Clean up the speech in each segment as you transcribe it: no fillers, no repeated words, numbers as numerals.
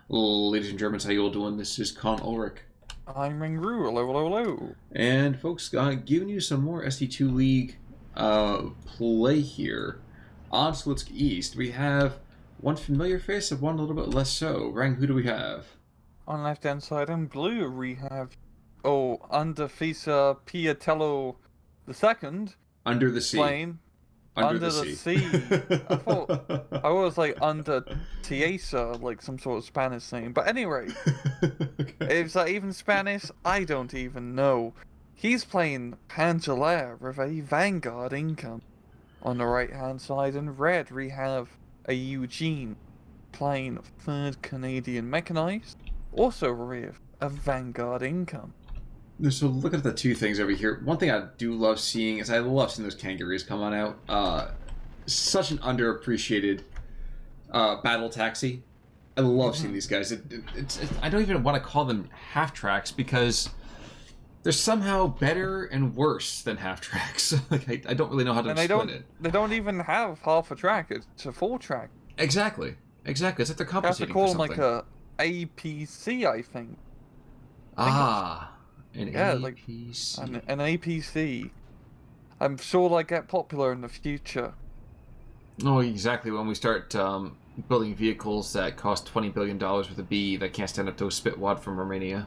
Ladies and Germans, how you all doing? This is Con Ulrich. I'm Ringru. Hello, hello, hello. And folks, giving you some more SD2 League play here. On Slutsk East, we have one familiar face and one a little bit less so. Rang, who do we have? On the left-hand side in blue, we have, under Fisa Piatelo II Under the Sea. playing Under the Sea. I was like under Tiesa, like some sort of Spanish name. But anyway, Okay. is that even Spanish? I don't even know. He's playing Lehr with a Vanguard income. On the right-hand side in red, we have a YueJin playing 3rd Canadian Mechanized, also with a Vanguard income. So look at the two things over here. One thing I do love seeing is I love seeing those kangaroos come on out. Such an underappreciated battle taxi. I love seeing these guys. I don't even want to call them half tracks because they're somehow better and worse than half tracks. Like I don't really know how to explain it. They don't even have half a track. It's a full track. Exactly. It's like they're You have to compensating call for them something. like a APC, I think. An APC. APC. An APC. I'm sure they get popular in the future. Oh, exactly. When we start building vehicles that cost $20 billion with a B that can't stand up to a spitwad from Romania.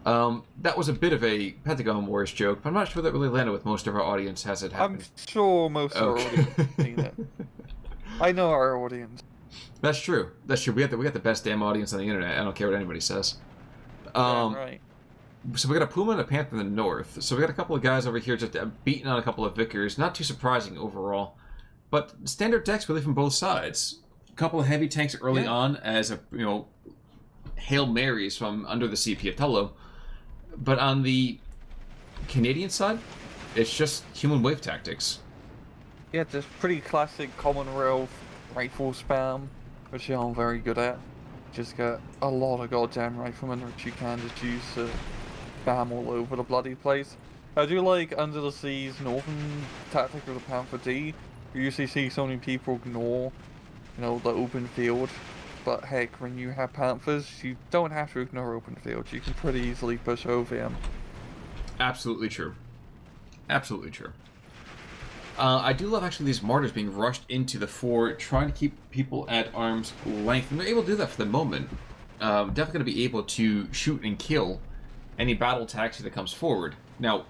That was a bit of a Pentagon Wars joke, but I'm not sure that really landed with most of our audience as it happened. I'm sure most of our audience has seen it. I know our audience. That's true. That's true. We got the best damn audience on the internet. I don't care what anybody says. Right. So we got a Puma and a Panther in the north. So we got a couple of guys over here just beating on a couple of Vickers. Not too surprising overall, but standard decks really from both sides. A couple of heavy tanks early on as a Hail Marys from Under the Sea Piatelo. But on the Canadian side, it's just human wave tactics. Yeah, just pretty classic Commonwealth rifle spam, which I'm very good at. Just get a lot of goddamn riflemen which you can just use to spam all over the bloody place. I do like Under the Sea's northern tactic with the Panther D. You usually see so many people ignore, the open field. But heck, when you have Panthers, you don't have to ignore open fields. You can pretty easily push over them. Absolutely true. Absolutely true. I do love actually these martyrs being rushed into the fort, trying to keep people at arm's length, and they're able to do that for the moment. Definitely going to be able to shoot and kill any battle taxi that comes forward. Now,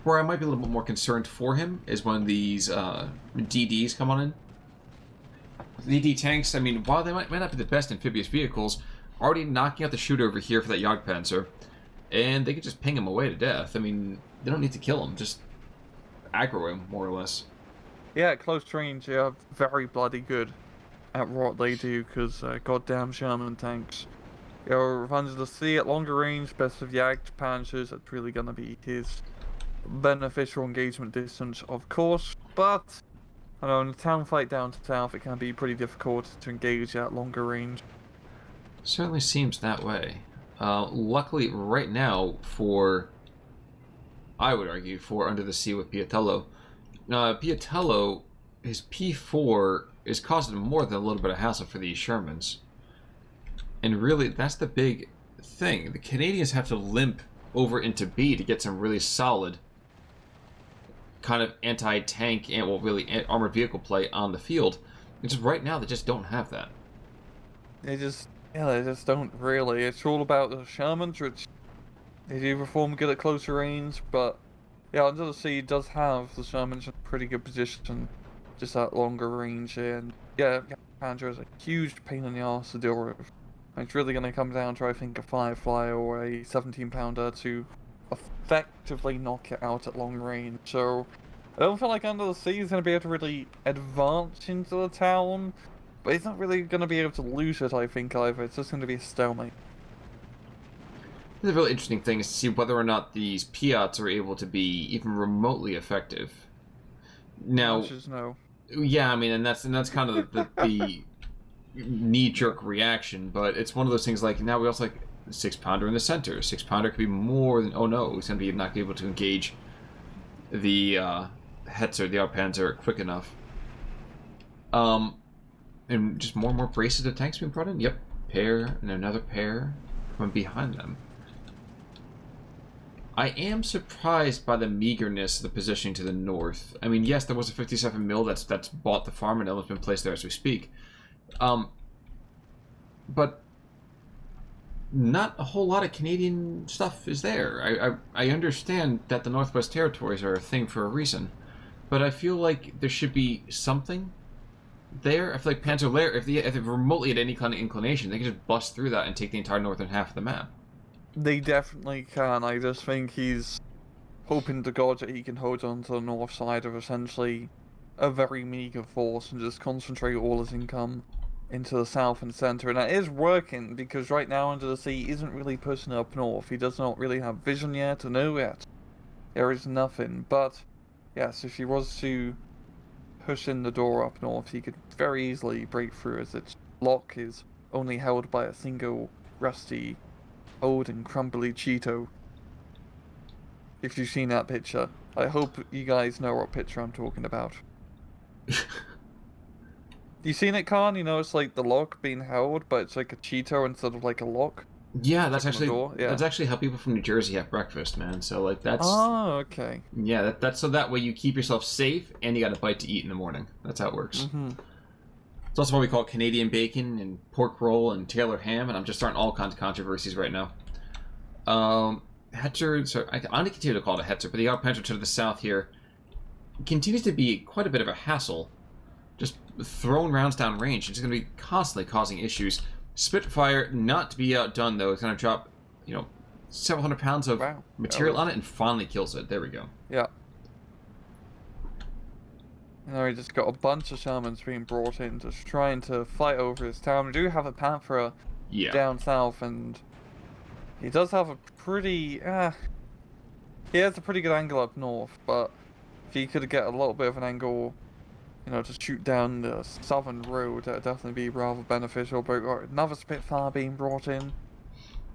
where I might be a little bit more concerned for him is when these DDs come on in. DD tanks, I mean, while they might not be the best amphibious vehicles, already knocking out the shooter over here for that Jagdpanzer, and they can just ping him away to death. I mean, they don't need to kill him, just aggro him, more or less. Yeah, at close range, they are very bloody good at what they do, because goddamn Sherman tanks. Under the Sea at longer range, best of Jagdpanzers, that's really going to be his beneficial engagement distance, of course, but I know in a town fight down south, it can be pretty difficult to engage at longer range. Certainly seems that way. Luckily, right now, I would argue, for Under the Sea with Piatelo, Piatelo, his P4 is causing more than a little bit of hassle for these Shermans. And really, that's the big thing. The Canadians have to limp over into B to get some really solid kind of anti-tank and, well, really armored vehicle play on the field. And just right now, they just don't have that. They just don't really. It's all about the Shermans, which they do perform good at closer range, but yeah, Under the Sea does have the Shermans in a pretty good position, just at longer range, and yeah, Panzer is a huge pain in the ass to deal with. And it's really going to come down to, I think, a Firefly or a 17-pounder to effectively knock it out at long range. So I don't feel like Under the Sea is going to be able to really advance into the town, but he's not really going to be able to lose it, I think, either. It's just going to be a stalemate. The really interesting thing is to see whether or not these Piats are able to be even remotely effective. Now, No. yeah, I mean, and that's kind of the knee-jerk reaction, but it's one of those things like, now we also like 6-pounder in the center. 6-pounder could be more than, oh no, he's going to be not be able to engage the Hetzer, the Jagdpanzer, quick enough. And just more and more braces of tanks being brought in. Yep, pair and another pair from behind them. I am surprised by the meagerness of the positioning to the north. I mean, yes, there was a 57 mil that's bought the farm and it's been placed there as we speak. But not a whole lot of Canadian stuff is there. I understand that the Northwest Territories are a thing for a reason, but I feel like there should be something there. I feel like Panzer Lehr, if they're remotely at any kind of inclination, they can just bust through that and take the entire northern half of the map. They definitely can. I just think he's hoping to God that he can hold on to the north side of essentially a very meager force and just concentrate all his income into the south and center. And that is working, because right now Under the Sea isn't really pushing up north. He does not really have vision yet or know yet. There is nothing. But yes, if he was to push in the door up north, he could very easily break through, as its lock is only held by a single rusty, old and crumbly Cheeto. If you've seen that picture, I hope you guys know what picture I'm talking about. You seen it, Khan? You know, it's like the lock being held, but it's like a Cheeto instead of like a lock. Yeah, that's Like on the actually door, yeah. that's actually how people from New Jersey have breakfast, man. So like that's Oh, okay. yeah, that's so that way you keep yourself safe and you got a bite to eat in the morning. That's how it works. Mm-hmm. It's also why we call it Canadian bacon and pork roll and Taylor ham, and I'm just starting all kinds of controversies right now. Hetzer, so I'm going to continue to call it a Hetzer, but the Panzer to the south here continues to be quite a bit of a hassle. Just throwing rounds down range. It's going to be constantly causing issues. Spitfire, not to be outdone, though, is going to drop, several hundred pounds of material on it and finally kills it. There we go. Yeah. Now we just got a bunch of shamans being brought in, just trying to fight over his town. We do have a Panther down south, and he does have a pretty... he has a pretty good angle up north, but if he could get a little bit of an angle, to shoot down the southern road, that would definitely be rather beneficial. But we've got another Spitfire being brought in.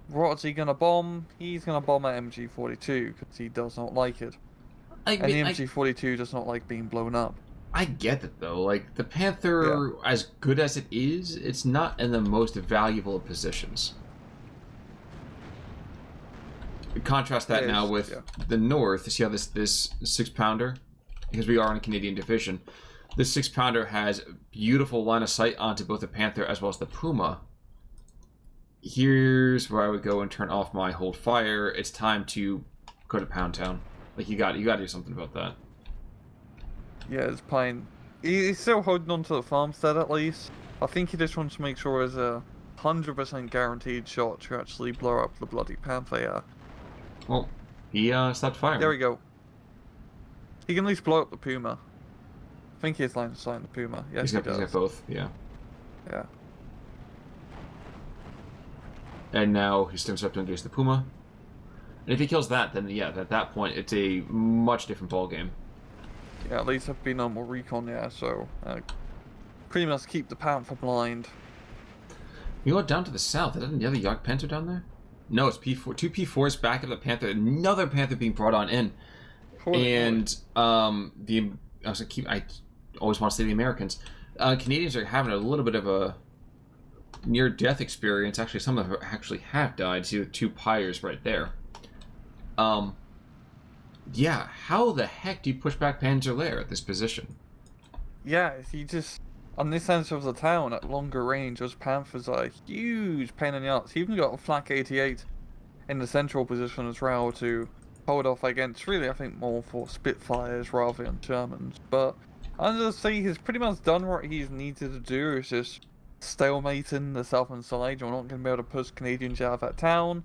What is he going to bomb? He's going to bomb at MG42, because he does not like it. And the MG42 does not like being blown up. I get it, though. Like, the Panther, as good as it is, it's not in the most valuable of positions. Contrast that now with the north. See how this 6-pounder, because we are in a Canadian division, this 6-pounder has beautiful line of sight onto both the Panther as well as the Puma. Here's where I would go and turn off my hold fire. It's time to go to Pound Town. Like, you got to do something about that. Yeah, it's Pine. He's still holding on to the farmstead at least. I think he just wants to make sure there's a 100% guaranteed shot to actually blow up the bloody Panther. Yeah. Well, he stopped firing. There we go. He can at least blow up the Puma. I think he has line of sight on the Puma. Yes, he does. He's got both, yeah. Yeah. And now he's still up to engage the Puma. And if he kills that, then yeah, at that point, it's a much different ballgame. Yeah, at least I've been on more recon, so pretty much keep the Panther blind. You go down to the south. Isn't the other Yacht Panther down there? No, it's P4. 2 P4s back of the Panther. Another Panther being brought on in. And I always want to say the Americans. Canadians are having a little bit of a near-death experience. Actually, some of them actually have died. See the 2 pyres right there. Yeah, how the heck do you push back Panzer Lehr at this position? Yeah, he just... On this end of the town, at longer range, those Panthers are a huge pain in the ass. He even got a Flak 88 in the central position as well to hold off against, really, I think, more for Spitfires rather than Shermans. But Under the Sea, he's pretty much done what he's needed to do. It's just stalemating the southern side. You're not going to be able to push Canadians out of that town.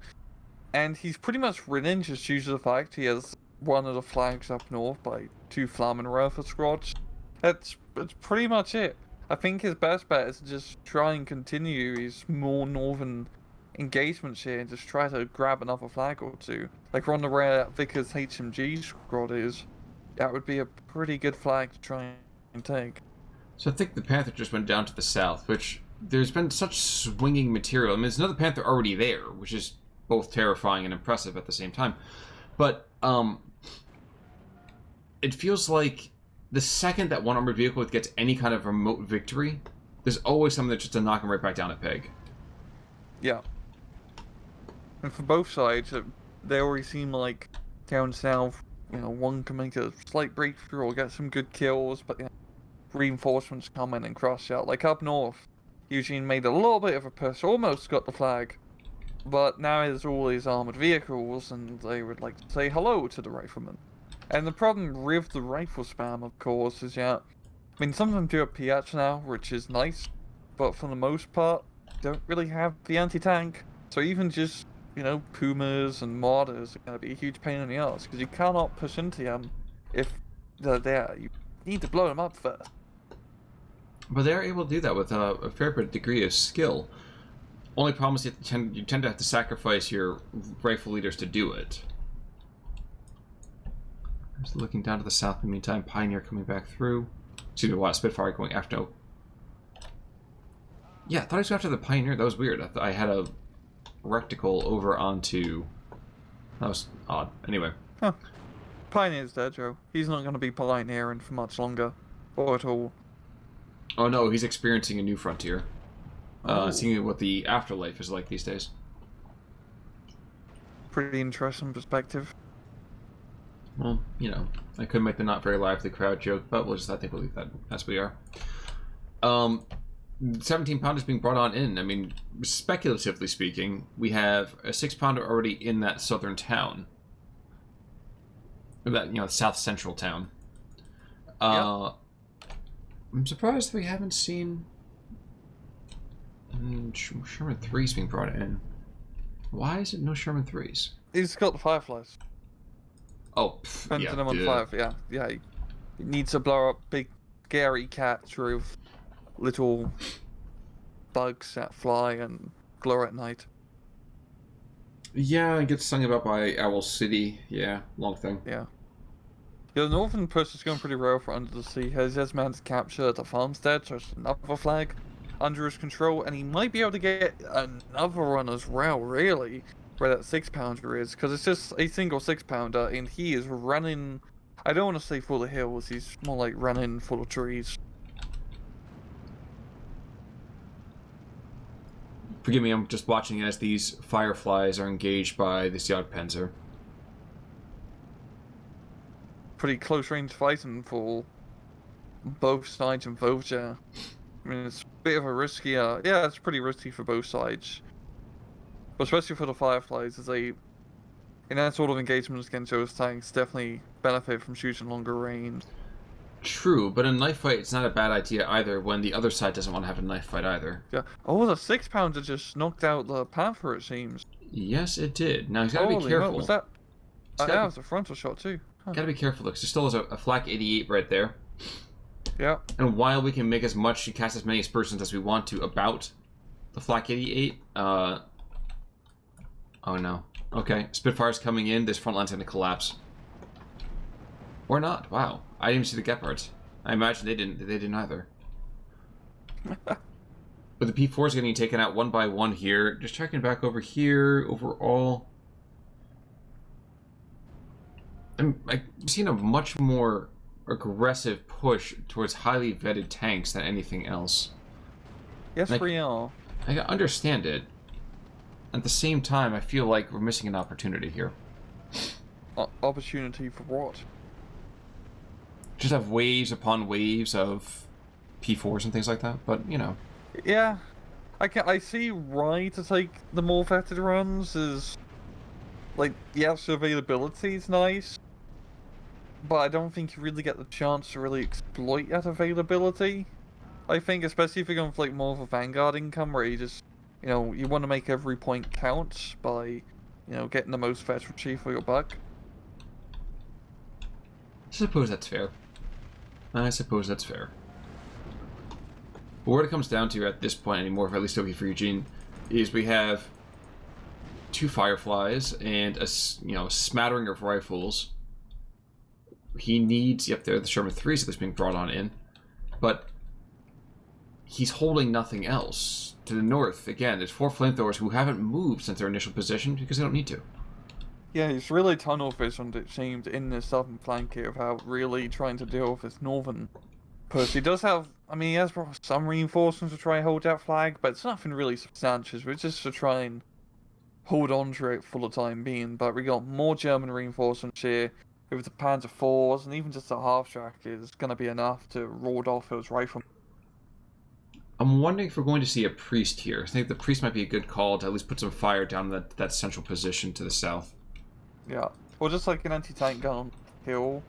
And he's pretty much winning just due to the fact he has one of the flags up north by 2 Flammenwerfer squads. That's pretty much it. I think his best bet is to just try and continue his more northern engagements here and just try to grab another flag or 2. Like on the rare Vickers HMG squad is, that would be a pretty good flag to try and take. So I think the Panther just went down to the south, which there's been such swinging material. I mean, there's another Panther already there, which is both terrifying and impressive at the same time. But it feels like the second that one armored vehicle gets any kind of remote victory, there's always something that's just to knock him right back down a peg. Yeah. And for both sides, they already seem like down south, one can make a slight breakthrough or get some good kills, but reinforcements come in and crush out. Like up north, YueJin made a little bit of a push, almost got the flag, but now there's all these armored vehicles, and they would like to say hello to the riflemen. And the problem with the rifle spam, of course, is some of them do have Piatelo now, which is nice, but for the most part, don't really have the anti-tank. So even just, Pumas and Martyrs are going to be a huge pain in the ass, because you cannot push into them if they're there. You need to blow them up first. But they're able to do that with a fair bit degree of skill. Only problem is you tend to have to sacrifice your rifle leaders to do it. Just looking down to the south in the meantime, Pioneer coming back through. Excuse me, Spitfire going after. No. Yeah, I thought I was after the Pioneer. That was weird. I had a reticle over onto. That was odd. Anyway. Huh. Pioneer's dead, Joe. He's not going to be pioneering for much longer. Or at all. Oh no, he's experiencing a new frontier. Seeing what the afterlife is like these days. Pretty interesting perspective. Well, I could make the not very lively crowd joke, but we'll just have to believe that as we are. 17-pounders being brought on in. I mean, speculatively speaking, we have a 6-pounder already in that southern town. That, south central town. Yep. I'm surprised we haven't seen Sherman 3s being brought in. Why is it no Sherman 3s? He's got the Fireflies. Oh, Spending them on 5, yeah. He needs to blow up big, scary cats with little bugs that fly and glow at night. Yeah, it gets sung about by Owl City. Yeah, long thing. Yeah. The northern push is going pretty well for Under the Sea. He has managed to capture the farmstead, so it's another flag under his control, and he might be able to get another one as well, really, where that 6-pounder is, because it's just a single 6-pounder, and he is running. I don't want to say full of hills, he's more like running full of trees. Forgive me, I'm just watching as these Fireflies are engaged by this Jagdpanzer. Pretty close range fighting for both sides in Voja. I mean, it's a bit of a riskier. Yeah, it's pretty risky for both sides. But especially for the Fireflies, in that sort of engagements against those tanks, definitely benefit from shooting longer range. True, but in a knife fight, it's not a bad idea either when the other side doesn't want to have a knife fight either. Yeah. Oh, the 6-pounder just knocked out the Panther, it seems. Yes, it did. Now, he's got to be careful. Was that? Yeah, it was a frontal shot too. Huh. Gotta be careful, because there still is a flak 88 right there. Yeah. And while we can make as much, cast as many aspersions as we want to about the flak 88, oh no. Okay, Spitfire's coming in, this front line's gonna collapse. Or not, wow. I didn't even see the Gepards. I imagine they didn't either. But the P4's getting taken out one by one here. Just checking back over here, overall. I'm seeing a much more aggressive push towards highly vetted tanks than anything else. Yes, we are. I understand it. At the same time, I feel like we're missing an opportunity here. Opportunity for what? Just have waves upon waves of P4s and things like that, but, Yeah. I see why to take the more vetted runs is... Like, yes, availability is nice, but I don't think you really get the chance to really exploit that availability. I think, especially if you're going for like more of a Vanguard income, where you just, you want to make every point count by, getting the most veterancy for your buck. I suppose that's fair. But what it comes down to at this point anymore, at least okay for YueJin, is we have 2 Fireflies and a smattering of rifles. He needs, yep, there the Sherman 3s that's being brought on in, but he's holding nothing else. To the north, again, there's 4 flamethrowers who haven't moved since their initial position because they don't need to. Yeah, he's really tunnel visioned, it seemed, in the southern flank here, without really trying to deal with this northern push. He does have, I mean, he has some reinforcements to try and hold that flag, but it's nothing really substantial. It's just to try and hold on to it for the time being. But we got more German reinforcements here with the Panzer IVs, and even just the half-track is going to be enough to ward off those riflemen. I'm wondering if we're going to see a priest here. I think the priest might be a good call to at least put some fire down that central position to the south. Yeah, or just like an anti-tank gun on the hill,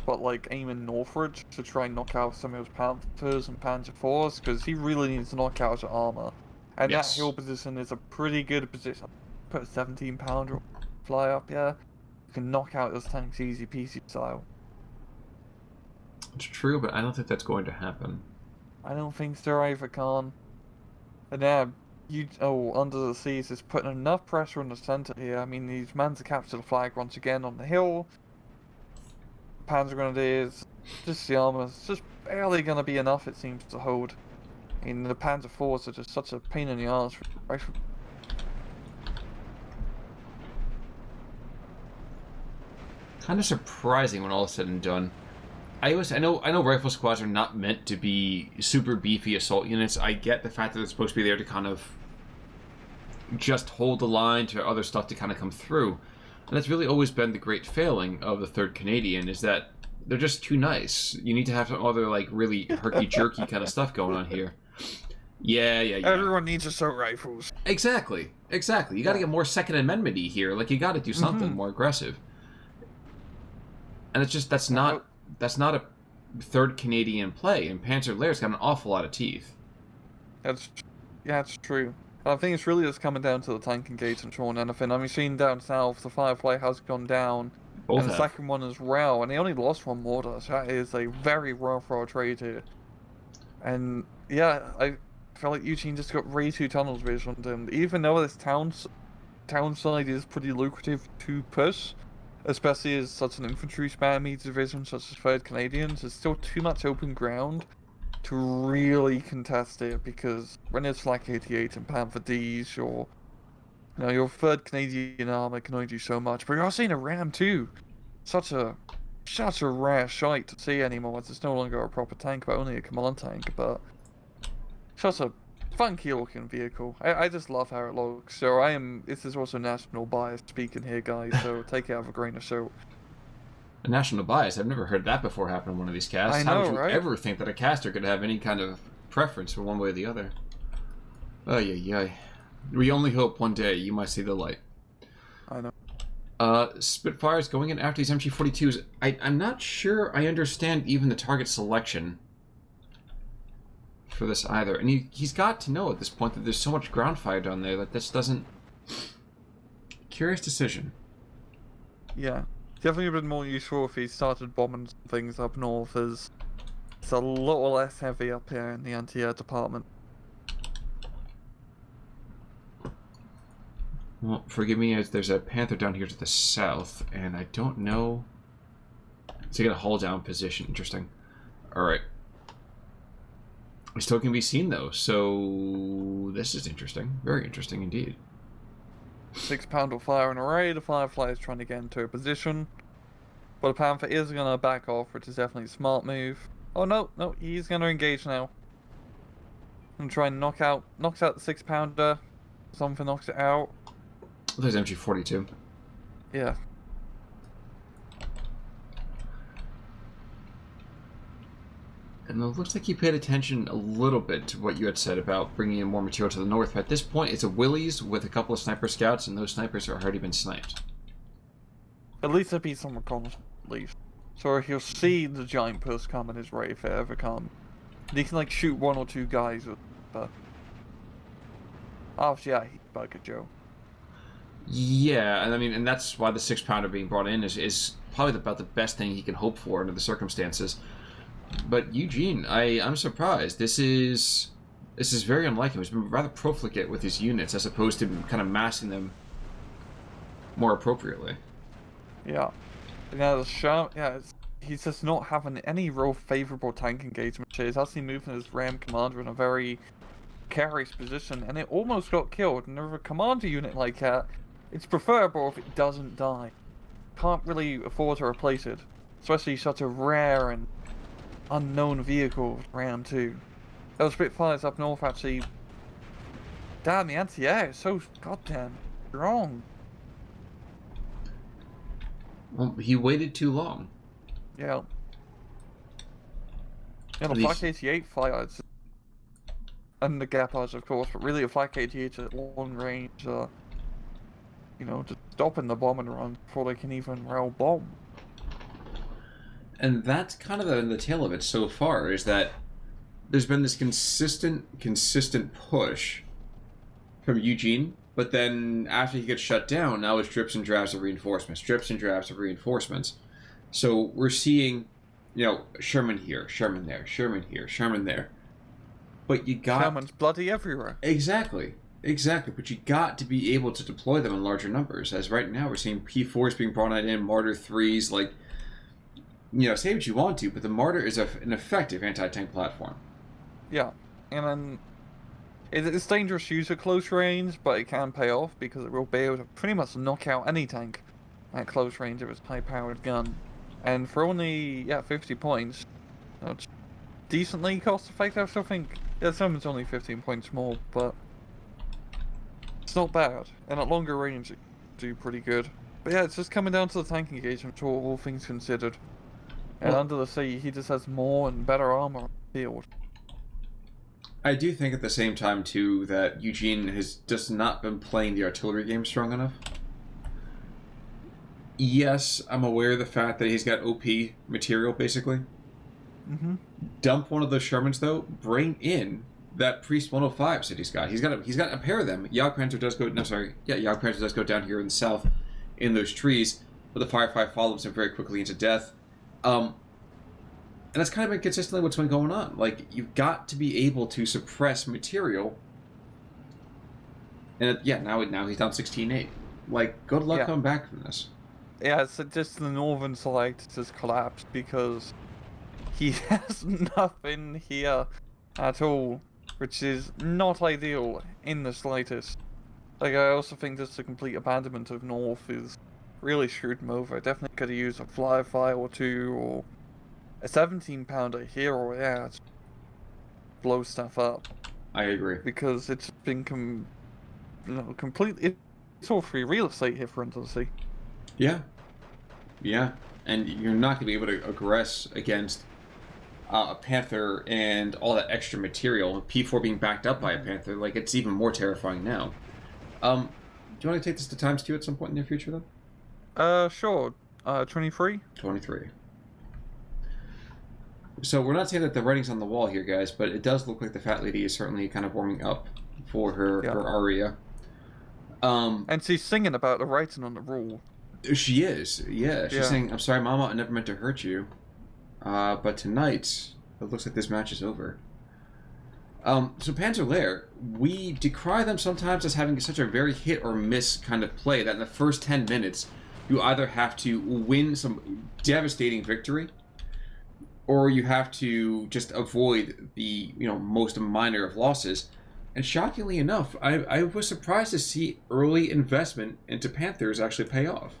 but like aiming northwards to try and knock out some of those Panthers and Panzer IVs, because he really needs to knock out his armor. And Yes. that hill position is a pretty good position. Put a 17-pounder fly up, yeah. You can knock out those tanks easy peasy style. It's true, but I don't think that's going to happen. I don't think so either, Khan. And yeah, Under the Seas is putting enough pressure on the center here. I mean, he's managed to capture the flag once again on the hill. Panzer Grenadiers, just the armor, it's just barely going to be enough, it seems, to hold. I mean, the Panzer IVs are just such a pain in the ass. Kind of surprising when all is said and done. I know rifle squads are not meant to be super beefy assault units. I get the fact that they're supposed to be there to kind of just hold the line to other stuff to kind of come through. And that's really always been the great failing of the 3rd Canadian, is that they're just too nice. You need to have some other, like, really herky-jerky kind of stuff going on here. Yeah. Everyone needs assault rifles. Exactly. You got to get more Second Amendment-y here. Like, you got to do something more aggressive. And it's just, that's not a 3rd Canadian play, and Panzer Lehr's got an awful lot of teeth. That's true. I think it's really just coming down to the tank engagement more than anything. I mean, seen down south, the Firefly has gone down, Both and the have. second one as well, and he only lost one mortar, so that is a very worthwhile trade here. And yeah, I feel like YueJin just got way too tunnel visioned, and even though this town side is pretty lucrative to push, especially as such an infantry spammy division such as 3rd Canadians, there's still too much open ground to really contest it, because when it's Flak 88 and Panther Ds, your 3rd Canadian armor can only do so much, but you're also seeing a Ram too. Such a rare shite to see anymore, as it's no longer a proper tank, but only a command tank, but such a funky looking vehicle. I just love how it looks, so this is also national bias speaking here, guys, so take it out of a grain of salt. A national bias. I've never heard that before happen in one of these casts. I know, How would you right? ever think that a caster could have any kind of preference for one way or the other? Oh, yeah. We only hope one day you might see the light. I know. Spitfires going in after these MG42s. I'm not sure I understand even the target selection for this either. And he's got to know at this point that there's so much ground fire down there that this doesn't... Curious decision. Yeah. Definitely been more useful if he started bombing things up north, as it's a little less heavy up here in the anti-air department. Well, forgive me, as there's a Panther down here to the south, and I don't know... Is he going to hold down position? Interesting. Alright. It still can be seen, though, so... This is interesting. Very interesting indeed. 6-pound will fire an array, the Firefly is trying to get into a position. But the Panther is going to back off, which is definitely a smart move. Oh no, he's going to engage now. And try and knocks out the 6-pounder. Something knocks it out. There's MG42. Yeah. And it looks like you paid attention a little bit to what you had said about bringing in more material to the north. But at this point, it's a Willys with a couple of sniper scouts, and those snipers have already been sniped. At least there'll be some reconnaissance, at least. So he'll see the giant puss coming his way if it ever comes. He can, like, shoot 1 or 2 guys with, but... Obviously, yeah, he's Bugger Joe. Yeah, and I mean, and that's why the 6-pounder being brought in is probably about the best thing he can hope for under the circumstances. But YueJin, I'm surprised. This is very unlike him. He's been rather profligate with his units as opposed to kind of massing them more appropriately. Yeah. Yeah, he's just not having any real favourable tank engagement. He's actually moving his Ram commander in a very precarious position, and it almost got killed. And with a commander unit like that, it's preferable if it doesn't die. Can't really afford to replace it, especially such a rare and unknown vehicle around too. Those Spitfires up north actually. Damn, the anti-air is so goddamn strong. Well, he waited too long. Yeah. Yeah, the Flak 88 fires. And the Gephards, of course, but really a Flak 88 at long range, you know, just stopping the bombing run before they can even roll bomb. And that's kind of the tail of it so far, is that there's been this consistent push from YueJin, but then after he gets shut down, now it's drips and drabs of reinforcements, So we're seeing, you know, Sherman here, Sherman there, Sherman here, Sherman there. But you got... Sherman's bloody everywhere. Exactly. But you got to be able to deploy them in larger numbers. As right now we're seeing P4s being brought in, Martyr 3s, like, you know, say what you want to, but the Martyr is an effective anti-tank platform. Yeah, and then it's dangerous to use at close range, but it can pay off because it will be able to pretty much knock out any tank at close range of its high-powered gun. And for only, 50 points, it's decently cost-effective. I still think, Sherman's only 15 points more, but it's not bad. And at longer range, it do pretty good. But yeah, it's just coming down to the tank engagement, all things considered. And under the sea, he just has more and better armor on the field. I do think at the same time, too, that YueJin has just not been playing the artillery game strong enough. Yes, I'm aware of the fact that he's got OP material, basically. Mm-hmm. Dump one of those Shermans, though. Bring in that Priest 105 that he's got. He's got a pair of them. Jagdpanzer does go down here in the south in those trees, but the Firefly follows him very quickly into death. And that's kind of been consistently what's been going on. Like, you've got to be able to suppress material. And now he's down 16-8. Like, good luck coming back from this. Yeah, it's just the northern side just collapsed because he has nothing here at all, which is not ideal in the slightest. Like, I also think just the complete abandonment of north is really screwed him over. I definitely could have used a fly or two, or a 17-pounder here or there to blow stuff up. I agree. Because it's been completely... It's all free real estate here for Under the Sea. Yeah. And you're not going to be able to aggress against a Panther and all that extra material. P4 being backed up by a Panther, like, it's even more terrifying now. Do you want to take this to ×2 at some point in the near future, though? Sure. 23? 23. So we're not saying that the writing's on the wall here, guys, but it does look like the Fat Lady is certainly kind of warming up for her aria. And she's singing about the writing on the wall. She is, yeah. She's saying, "I'm sorry, Mama, I never meant to hurt you. But tonight, it looks like this match is over." So Panzer Lehr, we decry them sometimes as having such a very hit or miss kind of play that in the first 10 minutes, you either have to win some devastating victory, or you have to just avoid the most minor of losses. And shockingly enough, I was surprised to see early investment into Panthers actually pay off.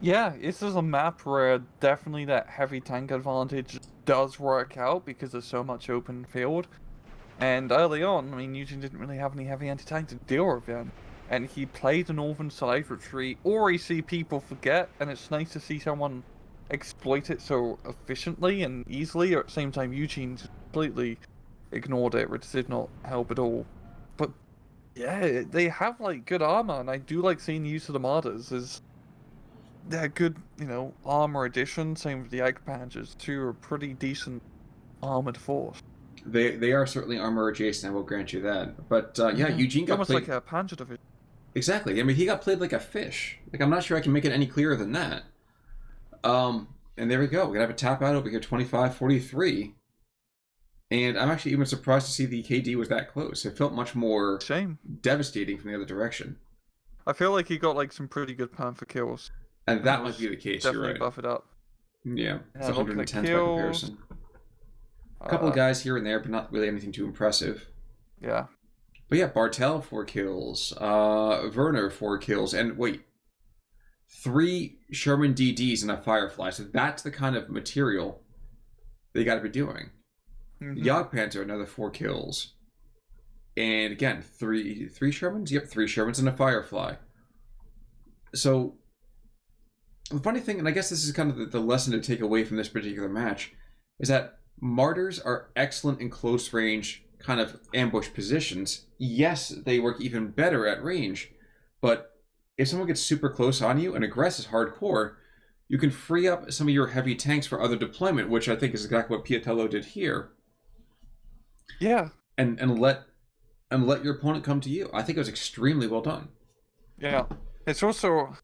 Yeah, this is a map where definitely that heavy tank advantage does work out because there's so much open field. And early on, I mean, YueJin didn't really have any heavy anti-tank to deal with him. And he played the northern side retreat, or you see people forget, and it's nice to see someone exploit it so efficiently and easily. At the same time, YueJin completely ignored it, which did not help at all. But yeah, they have like good armor, and I do like seeing the use of the martyrs. They're good, armor addition. Same with the Jagdpanzers too, are pretty decent armored force. They are certainly armor adjacent, I will grant you that. But YueJin got almost played... like a Panzer division. Exactly. I mean, he got played like a fish. Like, I'm not sure I can make it any clearer than that. And there we go. We're gonna have a tap out over here, 25-43. And I'm actually even surprised to see the KD was that close. It felt much more devastating from the other direction. I feel like he got like some pretty good Panther kills. And that might be the case, you're right. Definitely buff it up. Yeah, it's 110 by comparison. A couple of guys here and there, but not really anything too impressive. Yeah. But yeah, Bartel, 4 kills. Werner, 4 kills. And wait, 3 Sherman DDs and a Firefly. So that's the kind of material they got to be doing. Mm-hmm. Jagdpanzer, another 4 kills. And again, three Shermans? Yep, 3 Shermans and a Firefly. So, the funny thing, and I guess this is kind of the lesson to take away from this particular match, is that Martyrs are excellent in close range kind of ambush positions. Yes, they work even better at range, but if someone gets super close on you and aggresses hardcore, you can free up some of your heavy tanks for other deployment, which I think is exactly what Piatelo did here. Yeah. And let your opponent come to you. I think it was extremely well done. Yeah. It's also...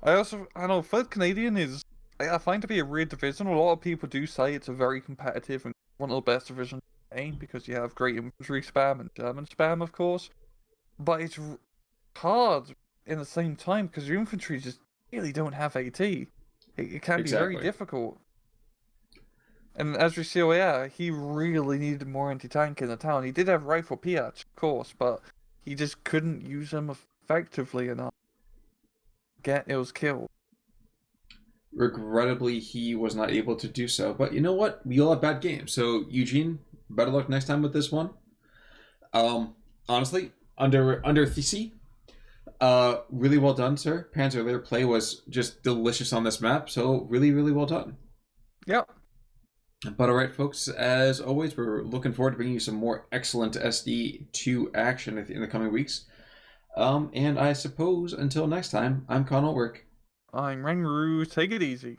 I know 3rd Canadian is... I find to be a weird division. A lot of people do say it's a very competitive and one of the best divisions in the game because you have great infantry spam and German spam, of course. But it's hard in the same time because your infantry just really don't have AT. It can be very difficult. And as we see, he really needed more anti-tank in the town. He did have rifle Piach, of course, but he just couldn't use them effectively enough. Get those kills. Regrettably, he was not able to do so. But you know what? We all have bad games. So, YueJin, better luck next time with this one. Honestly, under TC, really well done, sir. Panzer Lehr play was just delicious on this map. So, really, really well done. Yep. But alright, folks, as always, we're looking forward to bringing you some more excellent SD2 action in the coming weeks. And I suppose, until next time, I'm Con Ulrich. I'm Renru. Take it easy.